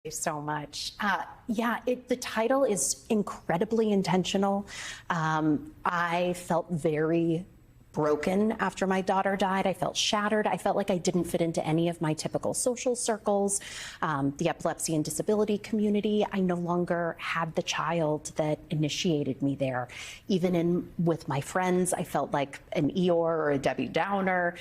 you so much. The title is incredibly intentional. I felt very broken after my daughter died. I felt shattered. I felt like I didn't fit into any of my typical social circles, the epilepsy and disability community. I no longer had the child that initiated me there. Even with my friends, I felt like an Eeyore or a Debbie Downer.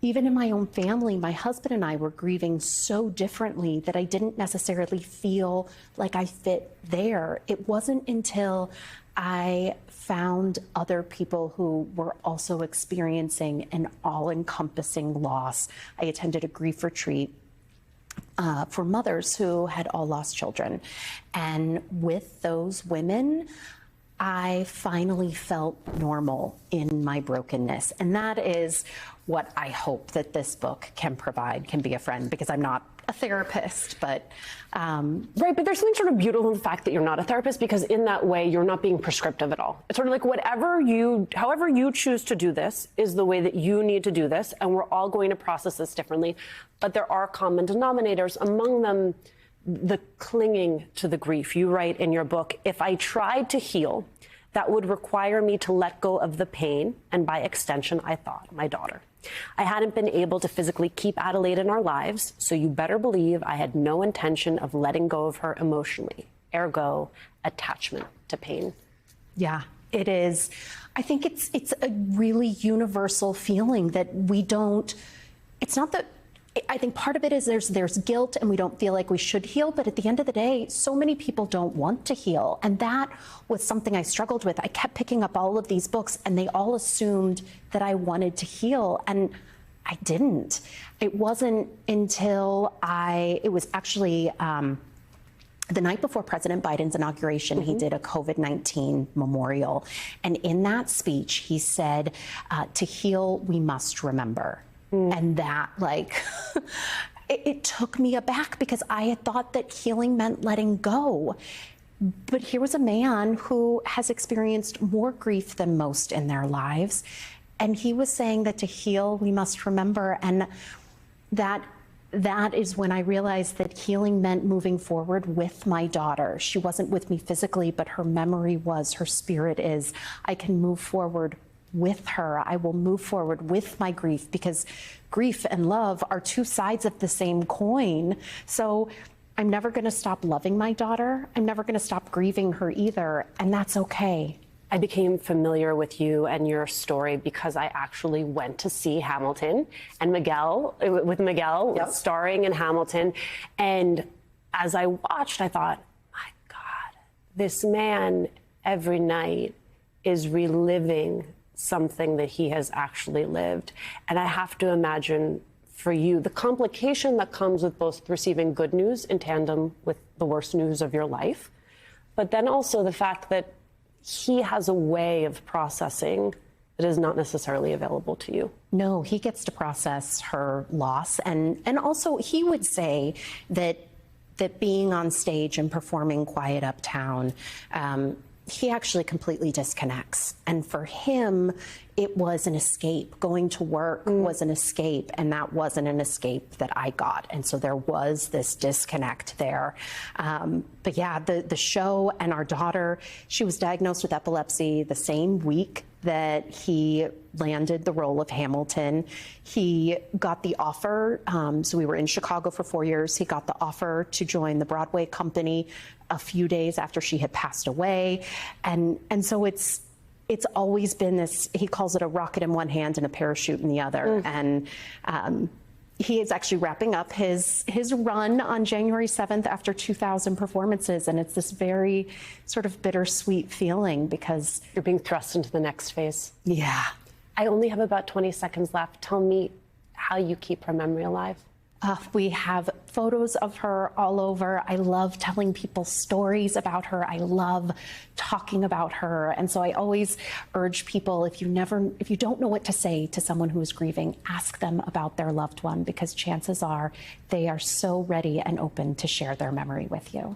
Even in my own family, my husband and I were grieving so differently that I didn't necessarily feel like I fit there. It wasn't until I found other people who were also experiencing an all-encompassing loss. I attended a grief retreat for mothers who had all lost children. And with those women, I finally felt normal in my brokenness. And that is what I hope that this book can provide, can be a friend, because I'm not a therapist, but... Right, but there's something sort of beautiful in the fact that you're not a therapist, because in that way, you're not being prescriptive at all. It's sort of like however you choose to do this is the way that you need to do this, and we're all going to process this differently. But there are common denominators, among them the clinging to the grief. You write in your book, if I tried to heal, that would require me to let go of the pain, and by extension, I thought, my daughter. I hadn't been able to physically keep Adelaide in our lives, so you better believe I had no intention of letting go of her emotionally, ergo, attachment to pain. Yeah, it is. I think it's a really universal feeling that we don't, it's not that, I think part of it is there's guilt and we don't feel like we should heal, but at the end of the day, so many people don't want to heal. And that was something I struggled with. I kept picking up all of these books and they all assumed that I wanted to heal, and I didn't. It wasn't until it was actually the night before President Biden's inauguration, he did a COVID-19 memorial. And in that speech, he said, to heal, we must remember. And that, it took me aback, because I had thought that healing meant letting go. But here was a man who has experienced more grief than most in their lives. And he was saying that to heal, we must remember. And that is when I realized that healing meant moving forward with my daughter. She wasn't with me physically, but her memory was, her spirit is. I can move forward with her. I will move forward with my grief, because grief and love are two sides of the same coin. So I'm never going to stop loving my daughter. I'm never going to stop grieving her either. And that's okay. I became familiar with you and your story because I actually went to see Hamilton and Miguel, Yep. starring in Hamilton. And as I watched, I thought, my God, this man every night is reliving something that he has actually lived. And I have to imagine for you, the complication that comes with both receiving good news in tandem with the worst news of your life, but then also the fact that he has a way of processing that is not necessarily available to you. No, he gets to process her loss. And also he would say that being on stage and performing Quiet Uptown, he actually completely disconnects. And for him, it was an escape. Going to work was an escape, and that wasn't an escape that I got. And so there was this disconnect there. But yeah, the show and our daughter, she was diagnosed with epilepsy the same week that he landed the role of Hamilton. He got the offer. So we were in Chicago for 4 years. He got the offer to join the Broadway company a few days after she had passed away. And so it's always been this, he calls it a rocket in one hand and a parachute in the other. And he is actually wrapping up his run on January 7th after 2,000 performances. And it's this very sort of bittersweet feeling, because you're being thrust into the next phase. Yeah. I only have about 20 seconds left. Tell me how you keep her memory alive. We have photos of her all over. I love telling people stories about her. I love talking about her. And so I always urge people, if you don't know what to say to someone who is grieving, ask them about their loved one, because chances are they are so ready and open to share their memory with you.